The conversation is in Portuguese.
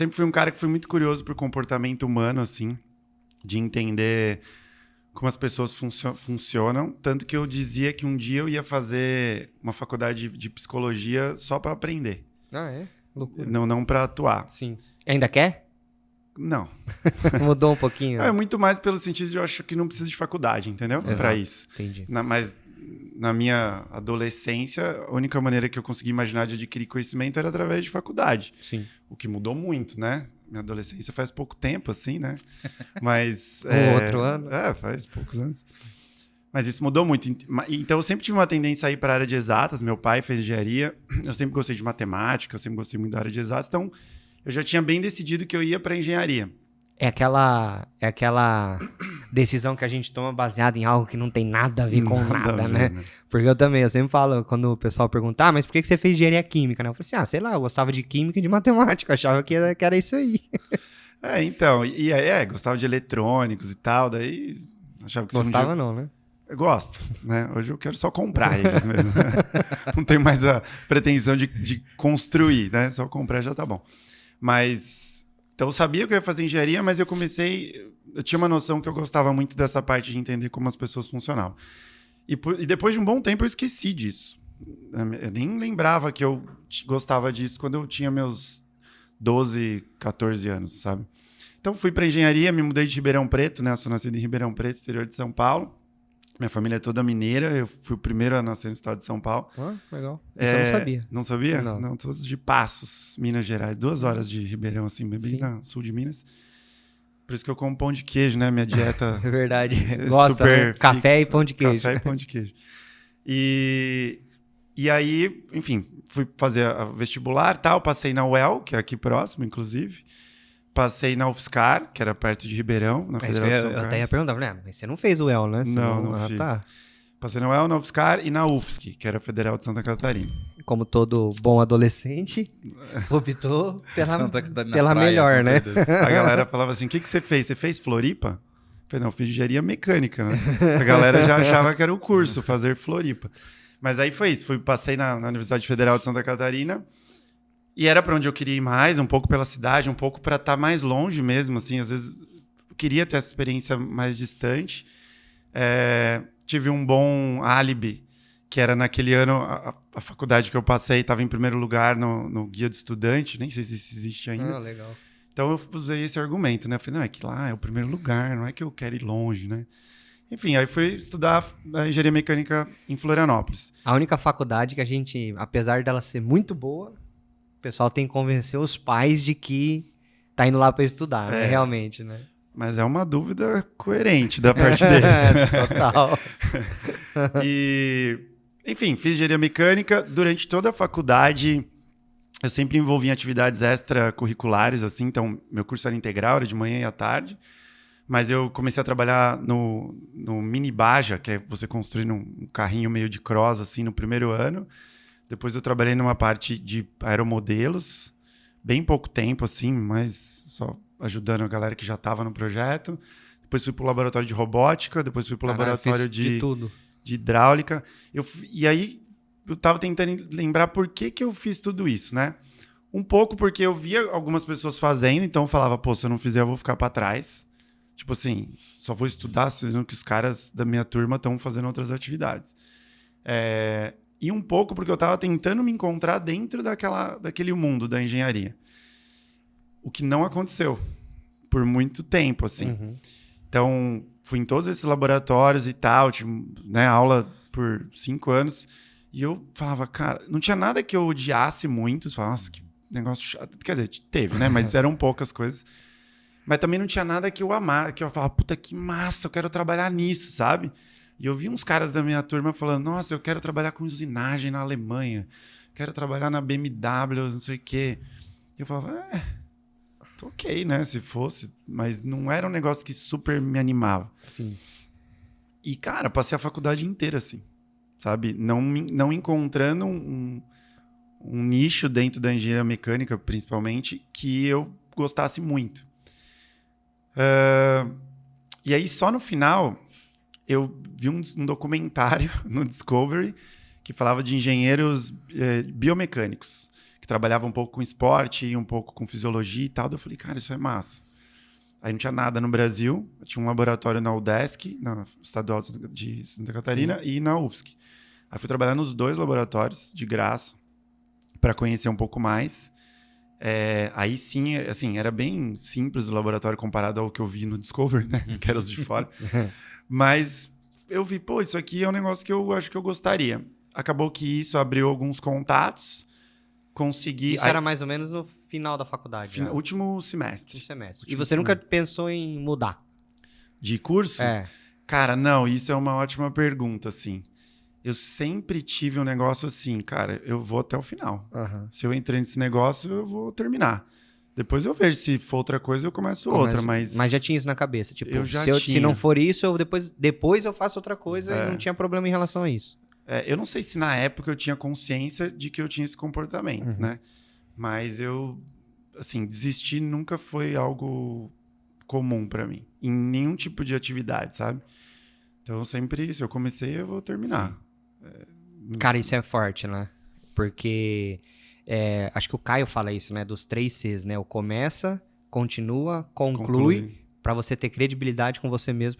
sempre fui um cara que foi muito curioso por comportamento humano, assim, de entender como as pessoas funcionam. Tanto que eu dizia que um dia eu ia fazer uma faculdade de psicologia só para aprender. Ah, é? Loucura. Não para atuar. Sim. Ainda quer? Não. Mudou um pouquinho. É muito mais pelo sentido de eu acho que não precisa de faculdade, entendeu? Para isso. Entendi. Mas na minha adolescência, a única maneira que eu consegui imaginar de adquirir conhecimento era através de faculdade. Sim. O que mudou muito, né? Minha adolescência faz pouco tempo, assim, né? Mas... Outro ano? Faz poucos anos. Mas isso mudou muito. Então, eu sempre tive uma tendência a ir para a área de exatas. Meu pai fez engenharia. Eu sempre gostei de matemática. Eu sempre gostei muito da área de exatas. Então, eu já tinha bem decidido que eu ia para engenharia. É aquela decisão que a gente toma baseada em algo que não tem nada a ver com nada, né? Porque eu sempre falo, quando o pessoal pergunta, mas por que você fez engenharia química, né? Eu falei assim, sei lá, eu gostava de química e de matemática, achava que era isso aí. Então, gostava de eletrônicos e tal, daí achava que... Gostava não, né? Eu gosto, né? Hoje eu quero só comprar eles mesmo. Não tenho mais a pretensão de construir, né? Só comprar já tá bom. Mas... Então, eu sabia que eu ia fazer engenharia, mas eu tinha uma noção que eu gostava muito dessa parte de entender como as pessoas funcionavam. E depois de um bom tempo eu esqueci disso. Eu nem lembrava que eu gostava disso quando eu tinha meus 12, 14 anos, sabe? Então, fui para engenharia, me mudei de Ribeirão Preto, né? Eu sou nascido em Ribeirão Preto, interior de São Paulo. Minha família é toda mineira, eu fui o primeiro a nascer no estado de São Paulo. Ah, legal. Isso eu não sabia. Não sabia? Não, todos de Passos, Minas Gerais. 2 horas de Ribeirão, assim, bem no sul de Minas. Por isso que eu como pão de queijo, né? Minha dieta... É verdade. Gosta, né? Café e pão de queijo. Café e pão de queijo. E aí, enfim, fui fazer a vestibular e tal. Passei na UEL, que é aqui próximo, inclusive. Passei na UFSCar, que era perto de Ribeirão, na Federal de São Carlos. Eu até ia perguntar, mas você não fez o UEL, né? Não fiz. Tá. Passei na UEL, na UFSCar e na UFSC, que era a Federal de Santa Catarina. Como todo bom adolescente, optou pela praia, melhor, né? A galera falava assim, o que você fez? Você fez Floripa? Eu falei, não, fiz engenharia mecânica, né? A galera já achava que era o curso, fazer Floripa. Mas aí foi isso, passei na Universidade Federal de Santa Catarina e era para onde eu queria ir mais, um pouco pela cidade, um pouco para estar mais longe mesmo, assim, às vezes eu queria ter essa experiência mais distante. Tive um bom álibi, que era naquele ano, a faculdade que eu passei estava em primeiro lugar no guia do estudante, nem sei se isso existe ainda. Ah, legal. Então eu usei esse argumento, né? Eu falei, não, é que lá é o primeiro lugar, não é que eu quero ir longe, né? Enfim, aí fui estudar a engenharia mecânica em Florianópolis. A única faculdade que a gente, apesar dela ser muito boa, o pessoal tem que convencer os pais de que tá indo lá para estudar, né? Realmente, né? Mas é uma dúvida coerente da parte deles. Total. E, enfim, fiz engenharia mecânica. Durante toda a faculdade, eu sempre envolvi em atividades extracurriculares, assim. Então, meu curso era integral, era de manhã e à tarde. Mas eu comecei a trabalhar no Mini Baja, que é você construir um carrinho meio de cross, assim, no primeiro ano. Depois eu trabalhei numa parte de aeromodelos, bem pouco tempo, assim, mas só ajudando a galera que já estava no projeto. Depois fui para o laboratório de robótica, depois fui para o laboratório de hidráulica. E aí eu estava tentando lembrar por que eu fiz tudo isso, né? Um pouco porque eu via algumas pessoas fazendo, então eu falava, pô, se eu não fizer eu vou ficar para trás. Tipo assim, só vou estudar sendo que os caras da minha turma estão fazendo outras atividades. E um pouco porque eu estava tentando me encontrar dentro daquele mundo da engenharia. O que não aconteceu por muito tempo, assim. Uhum. Então, fui em todos esses laboratórios e tal, tive, né, aula por 5 anos, e eu falava, cara, não tinha nada que eu odiasse muito. Eu falava, nossa, que negócio chato. Quer dizer, teve, né? Mas eram poucas coisas. Mas também não tinha nada que eu amava, que eu falava, puta, que massa, eu quero trabalhar nisso, sabe? E eu vi uns caras da minha turma falando, nossa, eu quero trabalhar com usinagem na Alemanha, quero trabalhar na BMW, não sei o quê. E eu falava, ok, né, se fosse, mas não era um negócio que super me animava. Sim. E, cara, passei a faculdade inteira assim, sabe? Não encontrando um nicho dentro da engenharia mecânica, principalmente, que eu gostasse muito. E aí, só no final, eu vi um documentário no Discovery que falava de engenheiros biomecânicos, que trabalhava um pouco com esporte e um pouco com fisiologia e tal. Daí eu falei, cara, isso é massa. Aí não tinha nada no Brasil. Eu tinha um laboratório na UDESC, na Estadual de Santa Catarina, e na UFSC. Aí fui trabalhar nos 2 laboratórios, de graça, para conhecer um pouco mais. Aí sim, assim, era bem simples o laboratório comparado ao que eu vi no Discovery, né? Que era os de fora. Mas eu vi, pô, isso aqui é um negócio que eu acho que eu gostaria. Acabou que isso abriu alguns contatos, consegui... Isso era mais ou menos no final da faculdade. Último semestre. E você nunca pensou em mudar? De curso? Cara, não, isso é uma ótima pergunta, assim. Eu sempre tive um negócio assim, cara, eu vou até o final. Se eu entrei nesse negócio, eu vou terminar. Depois eu vejo, se for outra coisa, eu começo outra, mas... Mas já tinha isso na cabeça, tipo, eu já tinha. Se não for isso, eu depois eu faço outra coisa e não tinha problema em relação a isso. Eu não sei se na época eu tinha consciência de que eu tinha esse comportamento, né? Mas eu, assim, desistir nunca foi algo comum pra mim. Em nenhum tipo de atividade, sabe? Então, sempre, se eu comecei, eu vou terminar. Cara, isso é forte, né? Porque acho que o Caio fala isso, né? Dos 3 Cs, né? O começa, continua, conclui. Pra você ter credibilidade com você mesmo